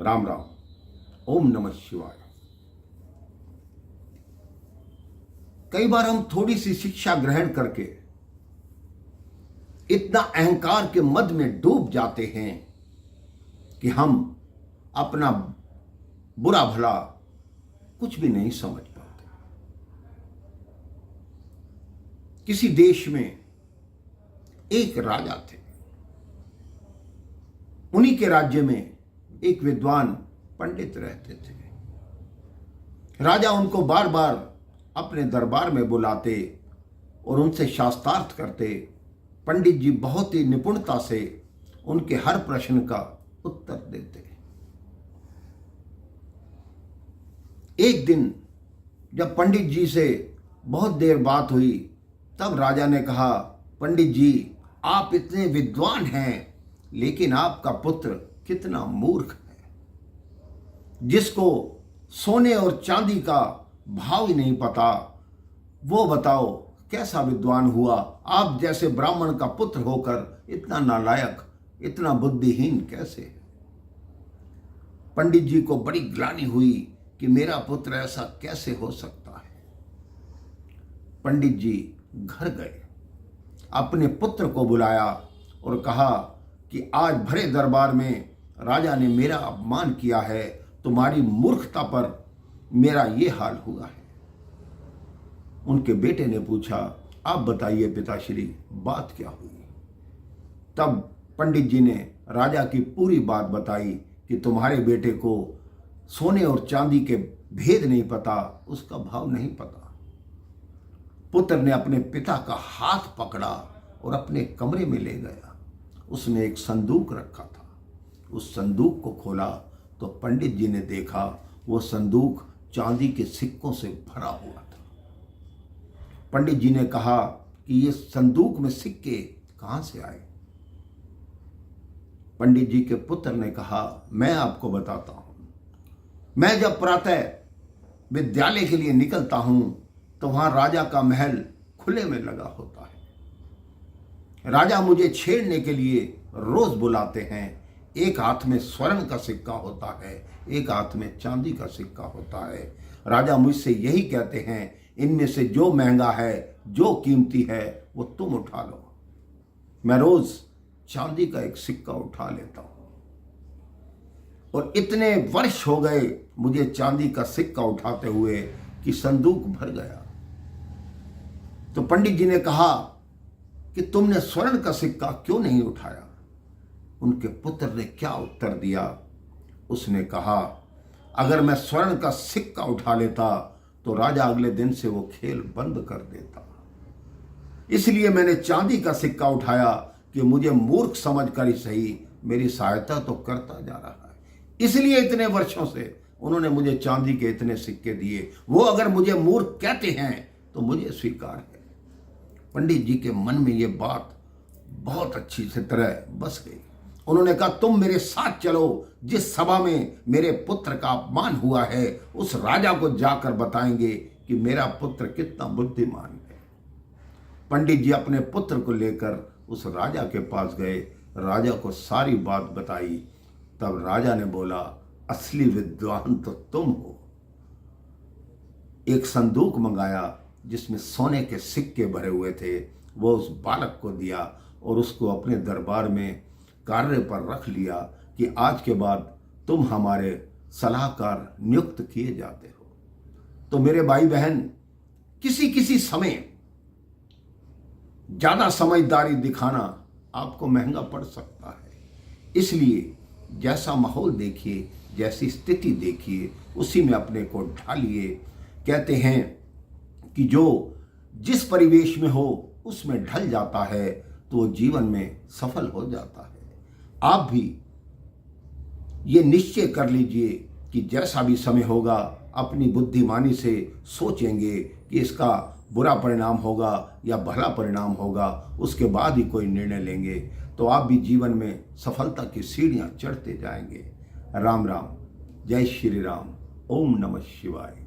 राम राम। ओम नमः शिवाय। कई बार हम थोड़ी सी शिक्षा ग्रहण करके इतना अहंकार के मद में डूब जाते हैं कि हम अपना बुरा भला कुछ भी नहीं समझ पाते। किसी देश में एक राजा थे। उन्हीं के राज्य में एक विद्वान पंडित रहते थे। राजा उनको बार बार अपने दरबार में बुलाते और उनसे शास्त्रार्थ करते। पंडित जी बहुत ही निपुणता से उनके हर प्रश्न का उत्तर देते। एक दिन जब पंडित जी से बहुत देर बात हुई, तब राजा ने कहा, पंडित जी, आप इतने विद्वान हैं, लेकिन आपका पुत्र कितना मूर्ख है, जिसको सोने और चांदी का भाव ही नहीं पता। वो बताओ कैसा विद्वान हुआ? आप जैसे ब्राह्मण का पुत्र होकर इतना नालायक, इतना बुद्धिहीन कैसे? पंडित जी को बड़ी ग्लानि हुई कि मेरा पुत्र ऐसा कैसे हो सकता है। पंडित जी घर गए, अपने पुत्र को बुलाया और कहा कि आज भरे दरबार में राजा ने मेरा अपमान किया है, तुम्हारी मूर्खता पर मेरा ये हाल हुआ है। उनके बेटे ने पूछा, आप बताइए पिताश्री, बात क्या हुई? तब पंडित जी ने राजा की पूरी बात बताई कि तुम्हारे बेटे को सोने और चांदी के भेद नहीं पता, उसका भाव नहीं पता। पुत्र ने अपने पिता का हाथ पकड़ा और अपने कमरे में ले गया। उसमें एक संदूक रखा था। उस संदूक को खोला तो पंडित जी ने देखा वो संदूक चांदी के सिक्कों से भरा हुआ था। पंडित जी ने कहा कि ये संदूक में सिक्के कहां से आए? पंडित जी के पुत्र ने कहा, मैं आपको बताता हूं। मैं जब प्रातः विद्यालय के लिए निकलता हूं तो वहां राजा का महल खुले में लगा होता है। राजा मुझे छेड़ने के लिए रोज बुलाते हैं। एक हाथ में स्वर्ण का सिक्का होता है, एक हाथ में चांदी का सिक्का होता है। राजा मुझसे यही कहते हैं, इनमें से जो महंगा है, जो कीमती है, वो तुम उठा लो। मैं रोज चांदी का एक सिक्का उठा लेता हूं और इतने वर्ष हो गए मुझे चांदी का सिक्का उठाते हुए कि संदूक भर गया। तो पंडित जी ने कहा कि तुमने स्वर्ण का सिक्का क्यों नहीं उठाया? उनके पुत्र ने क्या उत्तर दिया? उसने कहा, अगर मैं स्वर्ण का सिक्का उठा लेता तो राजा अगले दिन से वो खेल बंद कर देता। इसलिए मैंने चांदी का सिक्का उठाया कि मुझे मूर्ख समझकर ही सही मेरी सहायता तो करता जा रहा है। इसलिए इतने वर्षों से उन्होंने मुझे चांदी के इतने सिक्के दिए। वो अगर मुझे मूर्ख कहते हैं तो मुझे स्वीकार है। पंडित जी के मन में ये बात बहुत अच्छी से तरह बस गई। उन्होंने कहा, तुम मेरे साथ चलो। जिस सभा में मेरे पुत्र का अपमान हुआ है, उस राजा को जाकर बताएंगे कि मेरा पुत्र कितना बुद्धिमान है। पंडित जी अपने पुत्र को लेकर उस राजा के पास गए, राजा को सारी बात बताई। तब राजा ने बोला, असली विद्वान तो तुम हो। एक संदूक मंगाया जिसमें सोने के सिक्के भरे हुए थे। वो उस बालक को दिया और उसको अपने दरबार में कार्य पर रख लिया कि आज के बाद तुम हमारे सलाहकार नियुक्त किए जाते हो। तो मेरे भाई बहन, किसी किसी समय ज्यादा समझदारी दिखाना आपको महंगा पड़ सकता है। इसलिए जैसा माहौल देखिए, जैसी स्थिति देखिए, उसी में अपने को ढालिए। कहते हैं कि जो जिस परिवेश में हो उसमें ढल जाता है तो वो जीवन में सफल हो जाता है। आप भी ये निश्चय कर लीजिए कि जैसा भी समय होगा, अपनी बुद्धिमानी से सोचेंगे कि इसका बुरा परिणाम होगा या भला परिणाम होगा, उसके बाद ही कोई निर्णय लेंगे, तो आप भी जीवन में सफलता की सीढ़ियां चढ़ते जाएंगे। राम राम, जय श्री राम, ओम नमः शिवाय।